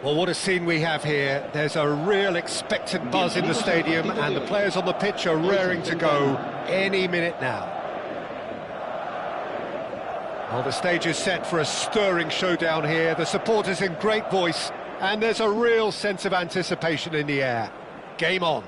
Well, what a scene we have here. There's a real expectant buzz in the stadium, and the players on the pitch are raring to go any minute now. Well, the stage is set for a stirring showdown here. The supporters in great voice, and there's a real sense of anticipation in the air. Game on.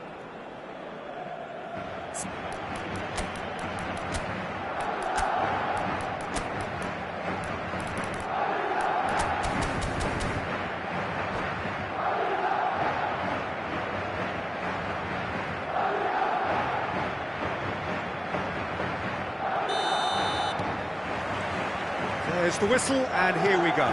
There's the whistle, and here we go.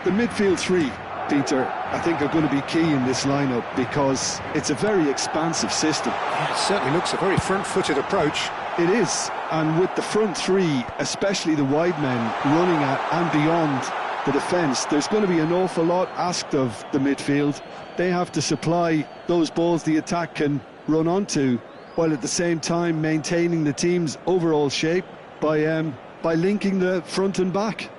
The midfield three, Peter, I think are going to be key in this lineup because it's a very expansive system. Yeah, it certainly looks a very front-footed approach. It is, and with the front three, especially the wide men, running at and beyond the defence, there's going to be an awful lot asked of the midfield. They have to supply those balls the attack can run onto, while at the same time maintaining the team's overall shape by linking the front and back.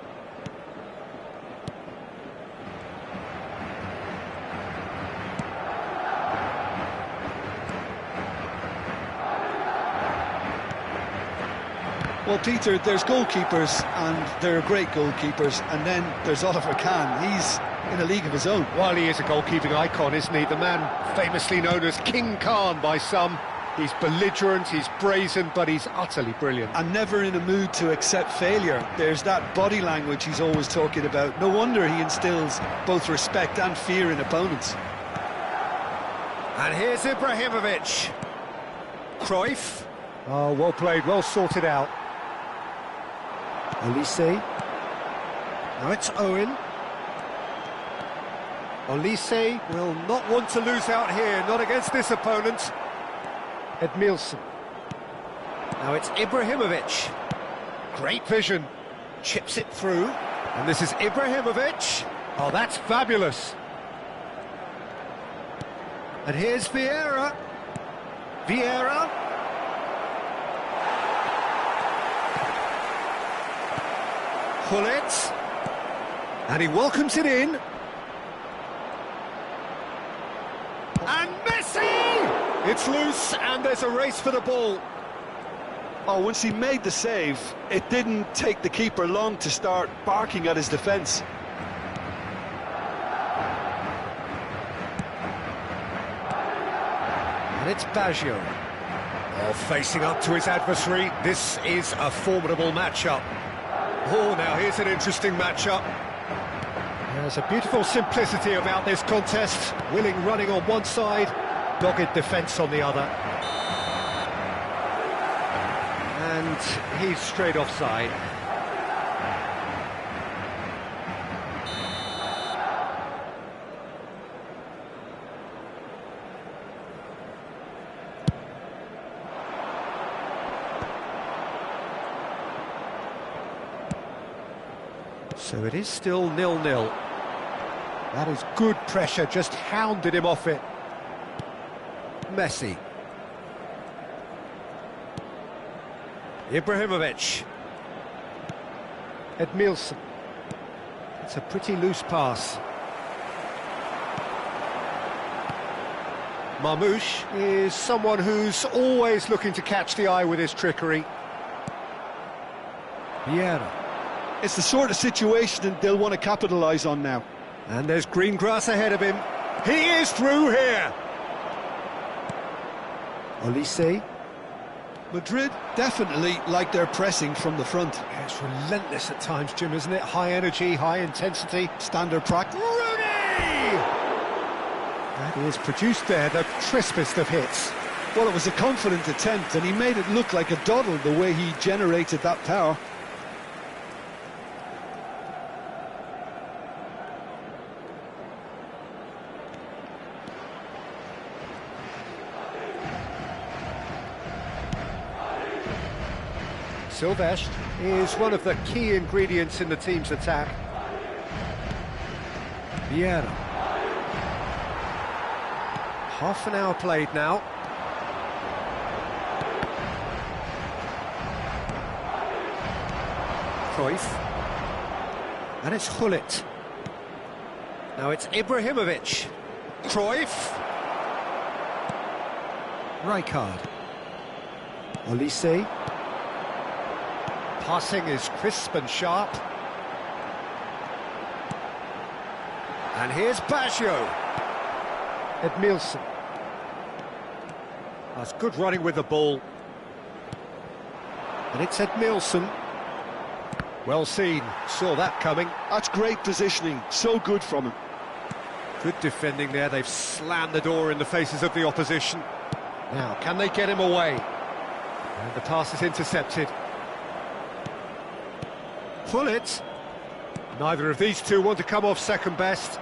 Well, Peter, there's goalkeepers, and they're great goalkeepers, and then there's Oliver Kahn. He's in a league of his own. While he is a goalkeeping icon, isn't he? The man famously known as King Khan by some. He's belligerent, he's brazen, but he's utterly brilliant. And never in a mood to accept failure. There's that body language he's always talking about. No wonder he instills both respect and fear in opponents. And here's Ibrahimovic. Cruyff. Oh, well played, well sorted out. Olise. Now it's Owen. Olise will not want to lose out here, not against this opponent. Edmilson. Now it's Ibrahimovic. Great vision. Chips it through. And this is Ibrahimovic. Oh, that's fabulous. And here's Vieira. Vieira. Gullit. And he welcomes it in. And Messi! It's loose, and there's a race for the ball. Oh, once he made the save, it didn't take the keeper long to start barking at his defence. And it's Baggio. Oh, facing up to his adversary. This is a formidable matchup. Oh, now here's an interesting matchup. There's a beautiful simplicity about this contest. Willing running on one side, dogged defence on the other. And he's straight offside. So it is still 0-0. That is good pressure, just hounded him off it. Messi. Ibrahimovic. Edmilson. It's a pretty loose pass. Marmoush is someone who's always looking to catch the eye with his trickery. Vieira. It's the sort of situation they'll want to capitalise on now. And there's green grass ahead of him. He is through here. Olise. Madrid definitely like their pressing from the front. Yeah, it's relentless at times, Jim, isn't it? High energy, high intensity. Standard practice. Rooney! That is produced there, the crispest of hits. Well, it was a confident attempt, and he made it look like a doddle the way he generated that power. Silvestre is one of the key ingredients in the team's attack. Vieira. Half an hour played now. Cruyff. And it's Gullit. Now it's Ibrahimovic. Cruyff. Rijkaard. Olise. Passing is crisp and sharp. And here's Baggio. Edmilson. That's good running with the ball. And it's Edmilson. Well seen, saw that coming. That's great positioning, so good from him. Good defending there, they've slammed the door in the faces of the opposition. Now, can they get him away? And the pass is intercepted. Pull it. Neither of these two want to come off second best.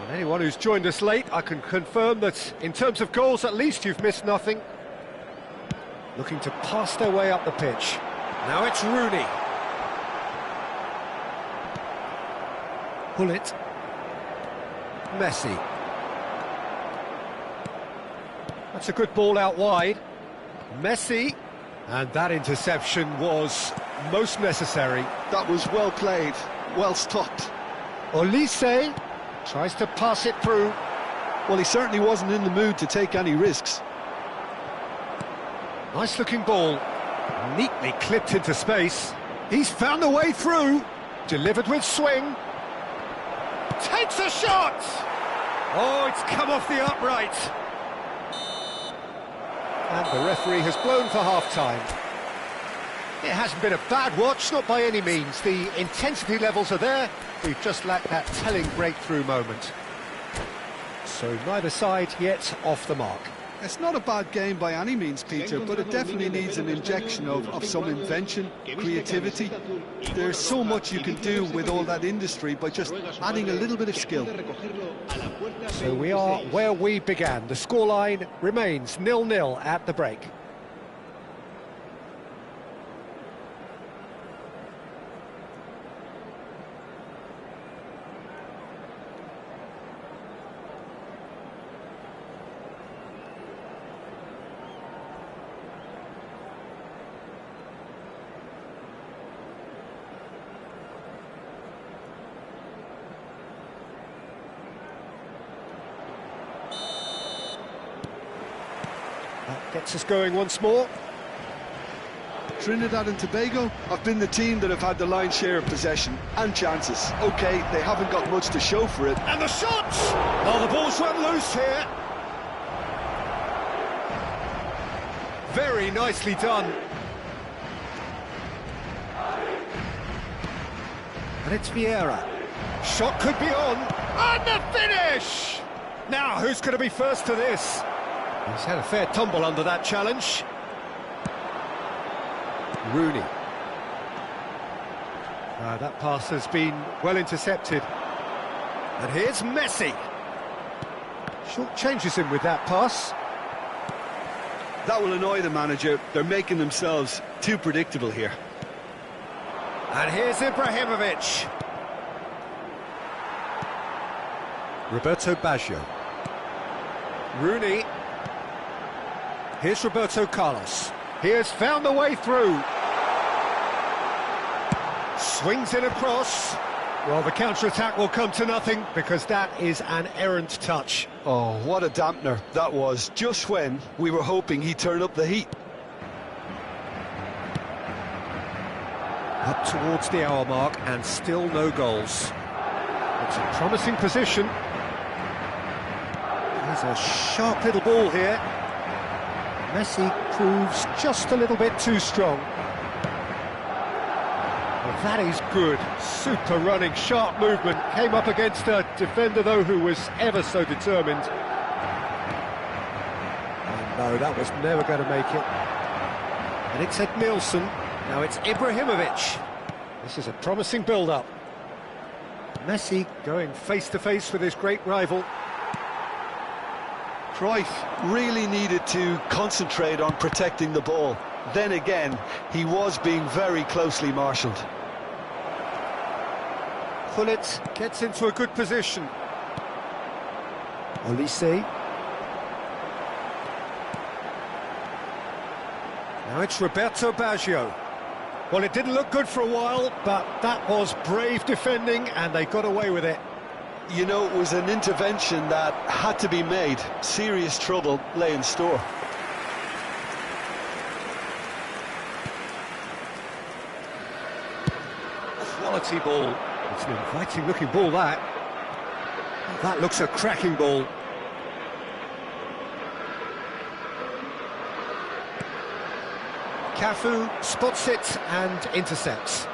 And anyone who's joined us late, I can confirm that in terms of goals, at least you've missed nothing. Looking to pass their way up the pitch. Now it's Rooney. Pull it. Messi. That's a good ball out wide. Messi. And that interception was most necessary. That was well played, well stopped. Olise tries to pass it through. Well, he certainly wasn't in the mood to take any risks. Nice looking ball. Neatly clipped into space. He's found a way through. Delivered with swing. Takes a shot! Oh, it's come off the upright. And the referee has blown for half-time. It hasn't been a bad watch, not by any means. The intensity levels are there. We've just lacked that telling breakthrough moment. So neither side yet off the mark. It's not a bad game by any means, Peter, but it definitely needs an injection of some invention, creativity. There's so much you can do with all that industry by just adding a little bit of skill. So we are where we began. The scoreline remains 0-0 at the break. That gets us going once more. Trinidad and Tobago have been the team that have had the lion's share of possession and chances. OK, they haven't got much to show for it. And the shot! Oh, the ball's run loose here. Very nicely done. And it's Vieira. Shot could be on. And the finish! Now, who's going to be first to this? He's had a fair tumble under that challenge. Rooney. That pass has been well intercepted. And here's Messi. Short changes him with that pass. That will annoy the manager. They're making themselves too predictable here. And here's Ibrahimovic. Roberto Baggio. Rooney. Here's Roberto Carlos. He has found the way through. Swings it across. Well, the counter-attack will come to nothing because that is an errant touch. Oh, what a dampener that was, just when we were hoping he'd turn up the heat. Up towards the hour mark and still no goals. It's a promising position. There's a sharp little ball here. Messi proves just a little bit too strong. Well, that is good. Super running, sharp movement. Came up against a defender, though, who was ever so determined. And no, that was never going to make it. And it's Edmilson. Now it's Ibrahimovic. This is a promising build-up. Messi going face-to-face with his great rival. Cruyff really needed to concentrate on protecting the ball. Then again, he was being very closely marshalled. Pullet gets into a good position. Olise. Now it's Roberto Baggio. Well, it didn't look good for a while, but that was brave defending, and they got away with it. You know, it was an intervention that had to be made. Serious trouble lay in store. Quality ball. It's an inviting looking ball, that. That looks a cracking ball. Cafu spots it and intercepts.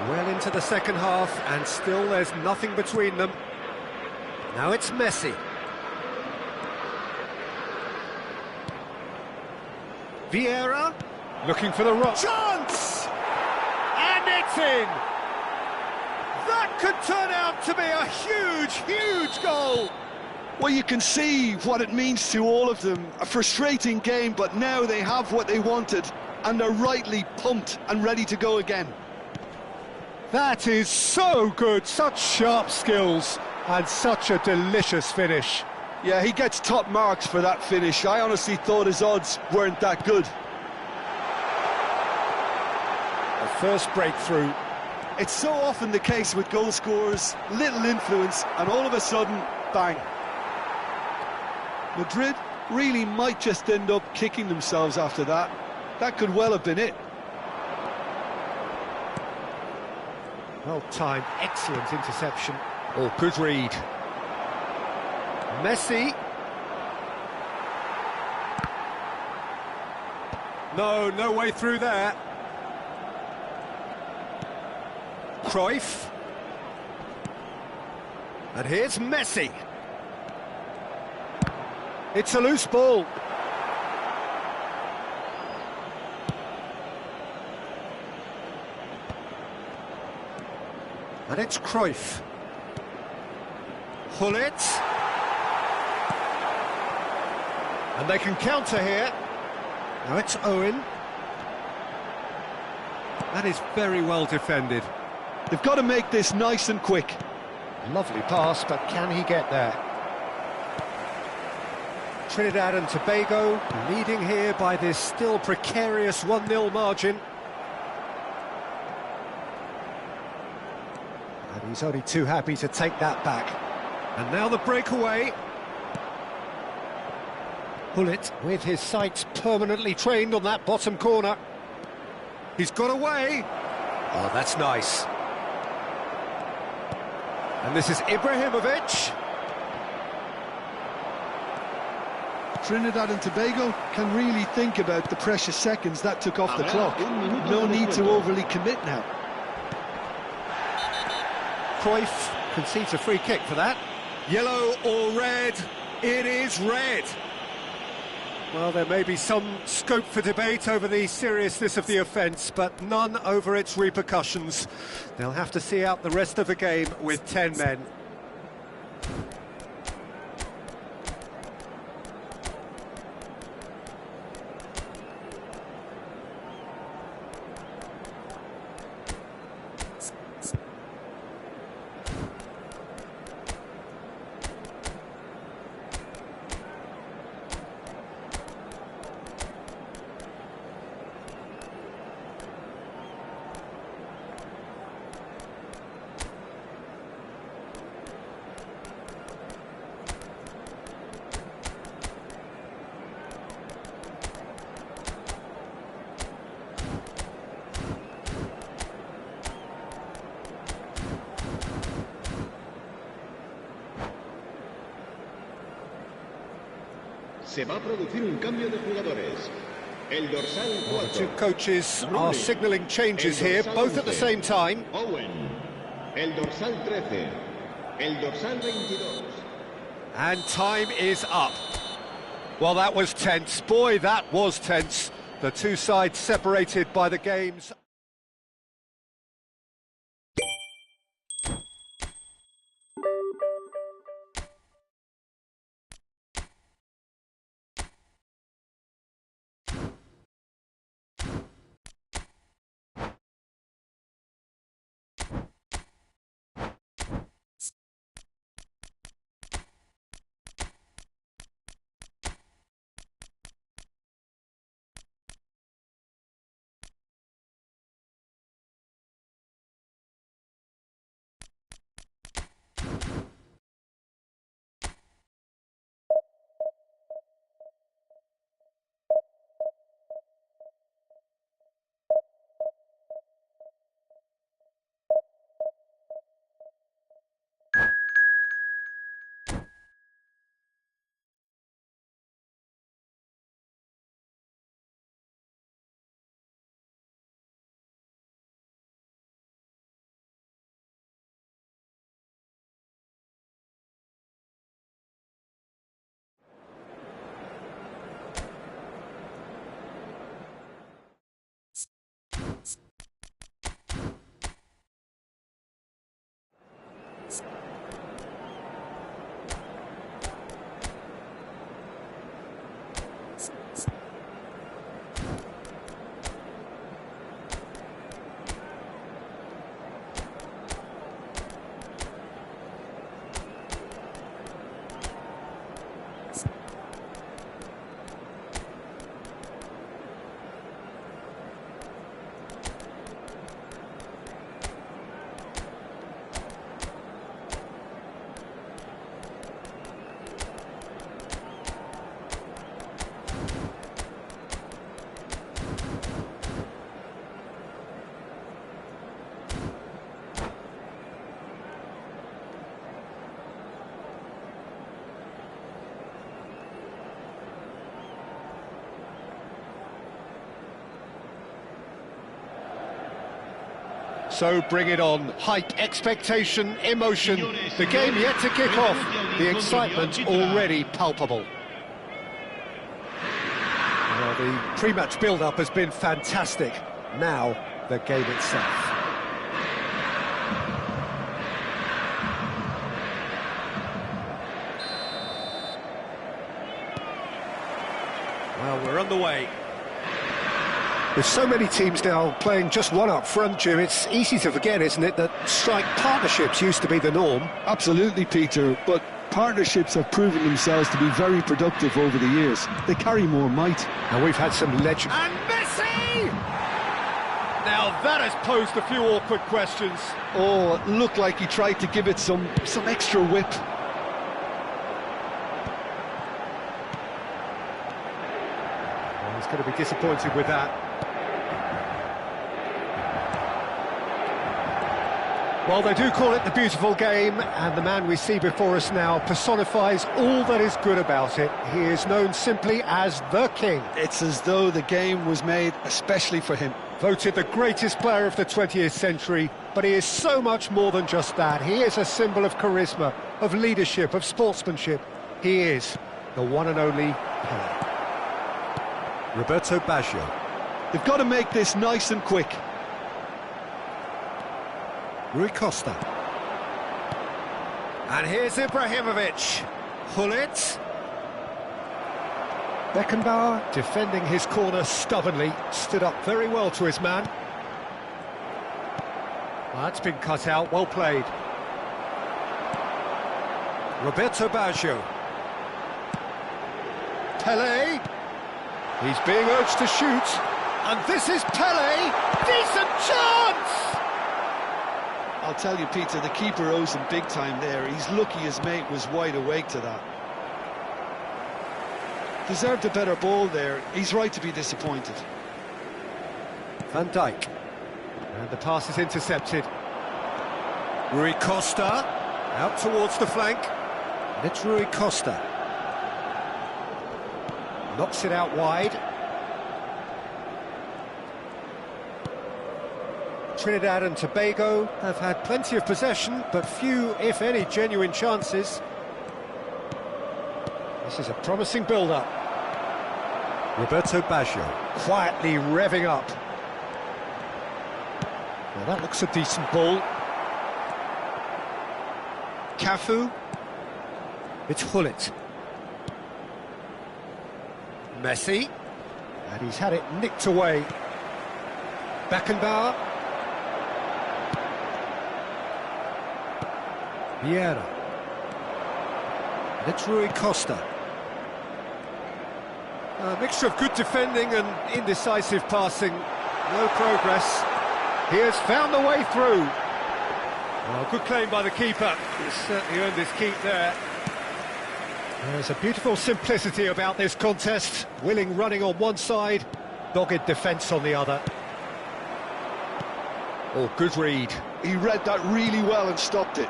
Well into the second half, and still there's nothing between them. Now it's Messi. Vieira, looking for the rock. Chance! And it's in! That could turn out to be a huge, huge goal! Well, you can see what it means to all of them. A frustrating game, but now they have what they wanted, and they're rightly pumped and ready to go again. That is so good, such sharp skills, and such a delicious finish. Yeah, he gets top marks for that finish. I honestly thought his odds weren't that good. The first breakthrough. It's so often the case with goal scorers, little influence, and all of a sudden, bang. Madrid really might just end up kicking themselves after that. That could well have been it. Well-timed, excellent interception. Oh, good read. Messi. No way through there. Cruyff. And here's Messi. It's a loose ball. And it's Cruyff. Hullet. And they can counter here. Now it's Owen. That is very well defended. They've got to make this nice and quick. Lovely pass, but can he get there? Trinidad and Tobago leading here by this still precarious 1-0 margin. And he's only too happy to take that back. And now the breakaway. Hullet with his sights permanently trained on that bottom corner. He's got away. Oh, that's nice. And this is Ibrahimovic. Trinidad and Tobago can really think about the precious seconds that took off the clock. No need to overly commit now. Cruyff concedes a free kick for that. Yellow or red? It is red. Well, there may be some scope for debate over the seriousness of the offence, but none over its repercussions. They'll have to see out the rest of the game with 10 men. Se va a producir un cambio de jugadores. El dorsal 4. The two coaches are signalling changes here, both at the same time. Owen. El dorsal 13. El dorsal 22. And time is up. Well, that was tense. Boy, that was tense. The two sides separated by the game's So bring it on. Hype, expectation, emotion. The game yet to kick off. The excitement already palpable. Well, the pre-match build-up has been fantastic. Now, the game itself. Well, we're underway. With so many teams now playing just one up front, Jim, it's easy to forget, isn't it, that strike partnerships used to be the norm. Absolutely, Peter, but partnerships have proven themselves to be very productive over the years. They carry more might. And we've had some legend. And Messi! Now that has posed a few awkward questions. Oh, it looked like he tried to give it some extra whip. Well, he's going to be disappointed with that. Well, they do call it the beautiful game, and the man we see before us now personifies all that is good about it. He is known simply as the King. It's as though the game was made especially for him. Voted the greatest player of the 20th century, but he is so much more than just that. He is a symbol of charisma, of leadership, of sportsmanship. He is the one and only Pelé. Roberto Baggio. They've got to make this nice and quick. Rui Costa. And here's Ibrahimovic. Hullet. Beckenbauer, defending his corner stubbornly, stood up very well to his man. Well, that's been cut out, well played. Roberto Baggio. Pelé. He's being urged to shoot. And this is Pelé. Decent chance! I'll tell you, Peter, the keeper owes him big time there. He's lucky his mate was wide awake to that. Deserved a better ball there. He's right to be disappointed. Van Dijk. And the pass is intercepted. Rui Costa. Out towards the flank. And it's Rui Costa. Knocks it out wide. Trinidad and Tobago have had plenty of possession, but few, if any, genuine chances. This is a promising build-up. Roberto Baggio, quietly revving up. Well, that looks a decent ball. Cafu. It's Hullet. Messi. And he's had it nicked away. Beckenbauer. Vieira. And it's Rui Costa. A mixture of good defending and indecisive passing. No progress. He has found the way through. Well, good claim by the keeper. He's certainly earned his keep there. There's a beautiful simplicity about this contest. Willing running on one side, dogged defence on the other. Oh, good read. He read that really well and stopped it.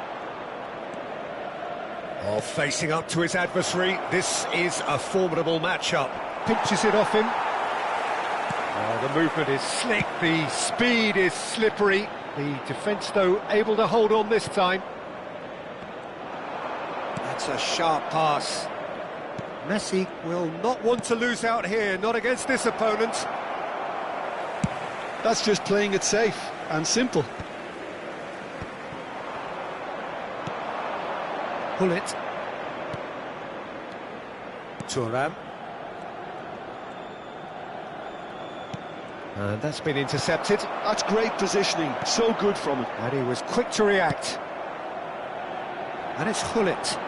Oh, facing up to his adversary. This is a formidable matchup. Pinches it off him. Oh, the movement is slick, the speed is slippery. The defence, though, able to hold on this time. That's a sharp pass. Messi will not want to lose out here, not against this opponent. That's just playing it safe and simple. Hullet. Thuram. And that's been intercepted. That's great positioning, so good from him. And he was quick to react. And it's Hullet.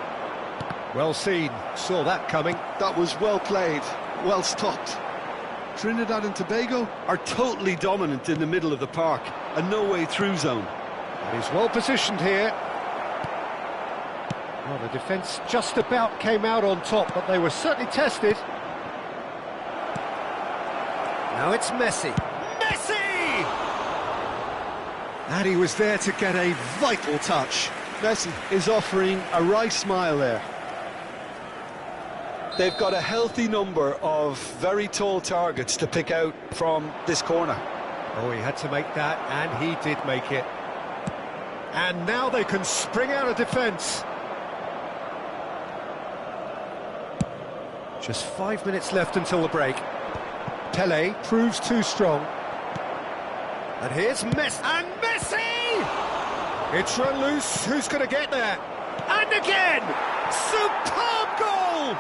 Well seen, saw that coming. That was well played, well stopped. Trinidad and Tobago are totally dominant in the middle of the park, a no-way through zone. And he's well positioned here. Well, the defence just about came out on top, but they were certainly tested. Now it's Messi. Messi! And he was there to get a vital touch. Messi is offering a wry smile there. They've got a healthy number of very tall targets to pick out from this corner. Oh, he had to make that, and he did make it. And now they can spring out of defence. Just 5 minutes left until the break. Pele proves too strong. And here's Messi. And Messi! It's run loose. Who's going to get there? And again! Superb goal!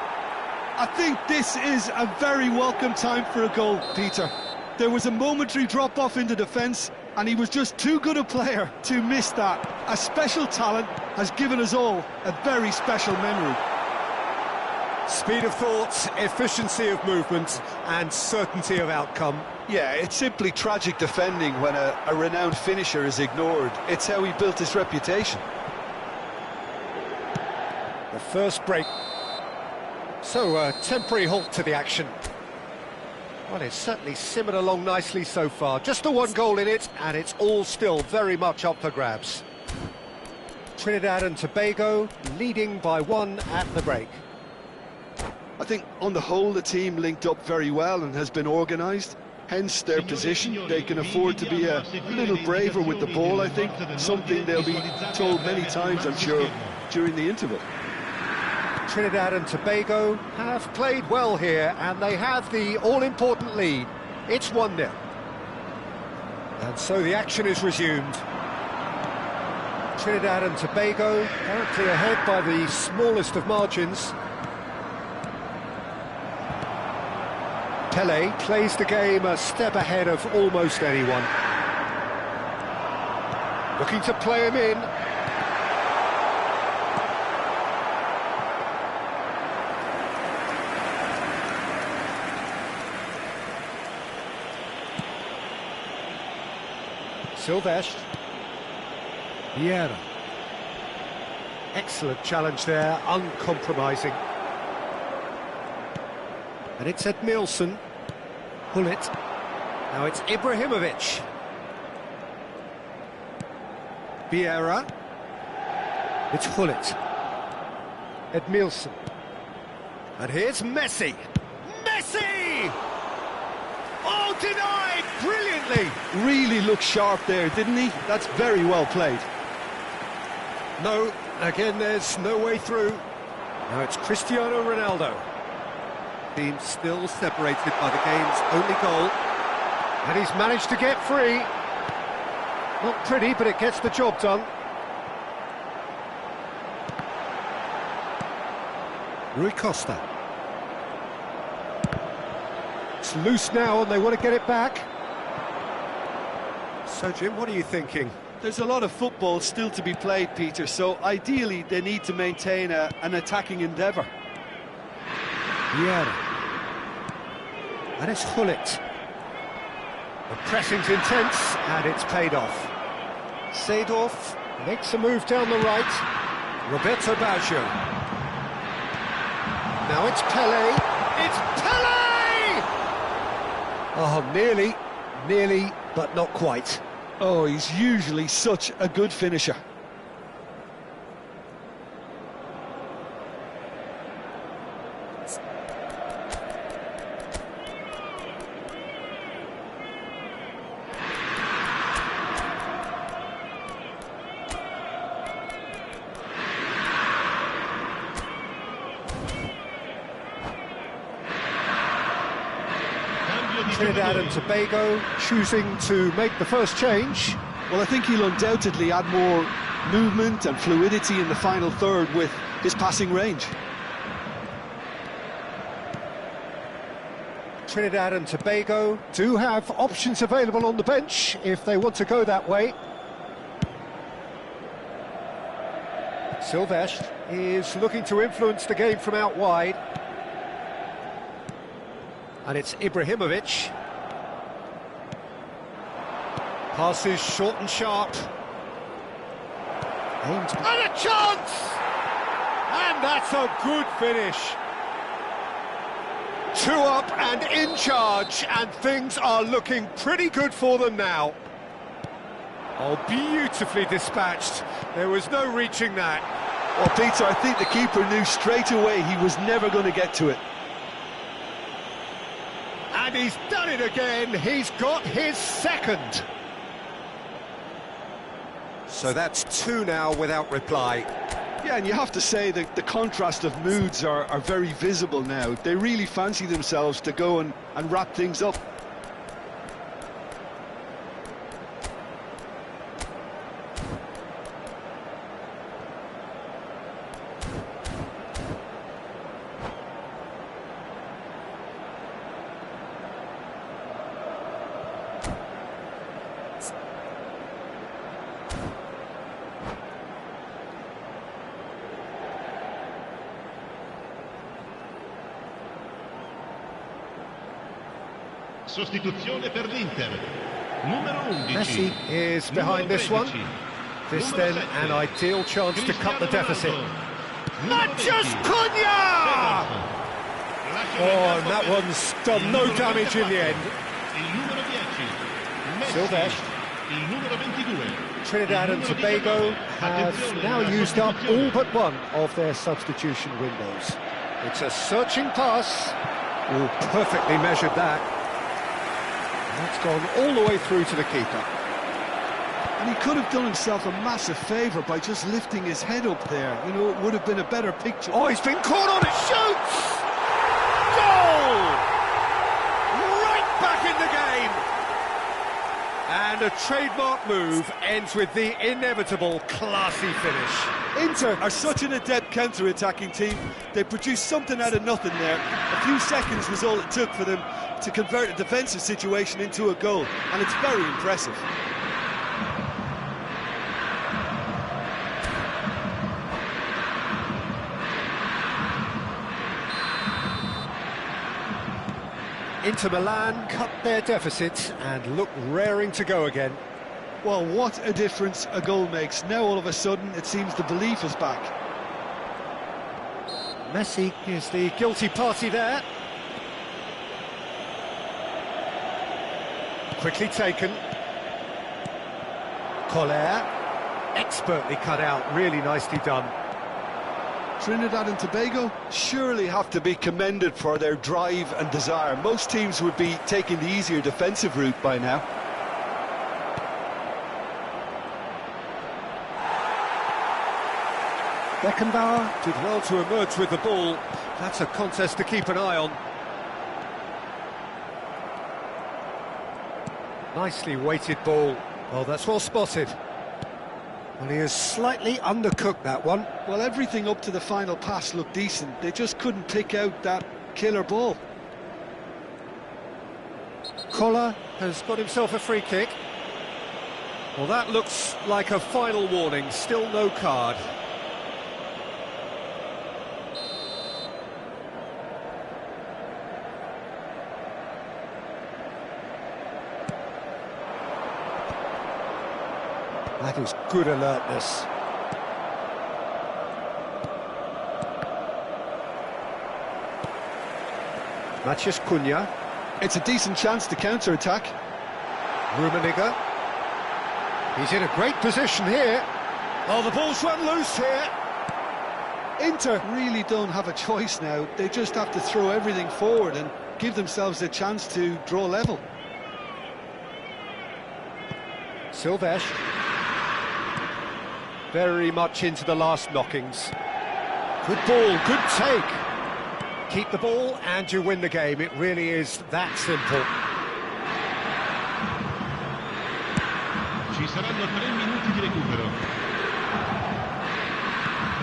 I think this is a very welcome time for a goal, Peter. There was a momentary drop-off into defence, and he was just too good a player to miss that. A special talent has given us all a very special memory. Speed of thought, efficiency of movement, and certainty of outcome. Yeah, it's simply tragic defending when a renowned finisher is ignored. It's how he built his reputation. The first break. So, a temporary halt to the action. Well, it's certainly simmered along nicely so far. Just the one goal in it, and it's all still very much up for grabs. Trinidad and Tobago leading by 1 at the break. I think, on the whole, the team linked up very well and has been organised. Hence their position. They can afford to be a little braver with the ball, I think. Something they'll be told many times, I'm sure, during the interval. Trinidad and Tobago have played well here, and they have the all-important lead. It's 1-0. And so the action is resumed. Trinidad and Tobago currently ahead by the smallest of margins. Pele plays the game a step ahead of almost anyone. Looking to play him in. Silvestre. Vieira. Excellent challenge there, uncompromising. And it's Edmilson. Hullet. Now it's Ibrahimovic. Vieira. It's Hullet. Edmilson. And here's Messi. Messi! Oh, denied brilliantly! Really looked sharp there, didn't he? That's very well played. No, again, there's no way through. Now it's Cristiano Ronaldo. Team still separated by the game's only goal. And he's managed to get free. Not pretty, but it gets the job done. Rui Costa. It's loose now and they want to get it back. So, Jim, what are you thinking? There's a lot of football still to be played, Peter, so ideally they need to maintain an attacking endeavour. Vieira. And it's Hullet. The pressing's intense, and it's paid off. Seedorf makes a move down the right. Roberto Baggio. Now it's Pele. It's Pele! Oh, nearly, but not quite. Oh, he's usually such a good finisher. Trinidad and Tobago choosing to make the first change. Well, I think he'll undoubtedly add more movement and fluidity in the final third with his passing range. Trinidad and Tobago do have options available on the bench if they want to go that way. Silvestre is looking to influence the game from out wide. And it's Ibrahimovic. Passes short and sharp. And a chance! And that's a good finish. 2 up and in charge, and things are looking pretty good for them now. Oh, beautifully dispatched. There was no reaching that. Well, Peter, I think the keeper knew straight away he was never going to get to it. And And he's done it again. He's got his second. So that's two now without reply. Yeah, and you have to say that the contrast of moods are very visible now. They really fancy themselves to go and wrap things up. Sostituzione per l'Inter. Numero 11. Messi is behind this one. This then an ideal chance to cut the deficit. Mathias Cunha! Oh, and that one's done no damage in the end. Silvesh. Trinidad and Tobago have now used up all but one of their substitution windows. It's a searching pass. Oh, perfectly measured that. That's gone all the way through to the keeper. And he could have done himself a massive favour by just lifting his head up there. You know, it would have been a better picture. Oh, he's been caught on it. Shoots! Goal! Right back in the game. And a trademark move ends with the inevitable classy finish. Inter are such an adept counter-attacking team. They produced something out of nothing there. A few seconds was all it took for them to convert a defensive situation into a goal, and it's very impressive. Inter Milan cut their deficit and look raring to go again. Well, what a difference a goal makes. Now all of a sudden it seems the belief is back. Messi is the guilty party there. Quickly taken. Collier, expertly cut out, really nicely done. Trinidad and Tobago surely have to be commended for their drive and desire. Most teams would be taking the easier defensive route by now. Beckenbauer did well to emerge with the ball. That's a contest to keep an eye on. Nicely weighted ball. Oh, that's well spotted. Well, he has slightly undercooked that one. Well, everything up to the final pass looked decent. They just couldn't pick out that killer ball. Collar has got himself a free kick. Well, that looks like a final warning. Still no card. That is good alertness. Mathias Cunha. It's a decent chance to counter-attack. Rummenigge. He's in a great position here. Oh, the ball's run loose here. Inter really don't have a choice now. They just have to throw everything forward and give themselves a chance to draw level. Silvesh. Very much into the last knockings. Good ball, good take. Keep the ball and you win the game. It really is that simple. Ci saranno 3 minuti di recupero.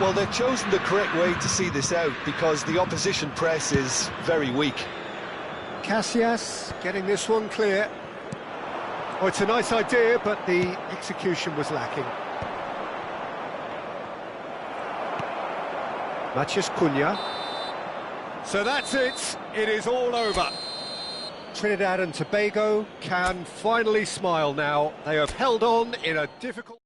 Well, they've chosen the correct way to see this out because the opposition press is very weak. Casillas getting this one clear. Oh, it's a nice idea, but the execution was lacking. Mathias Cunha. So that's it. It is all over. Trinidad and Tobago can finally smile now. They have held on in a difficult...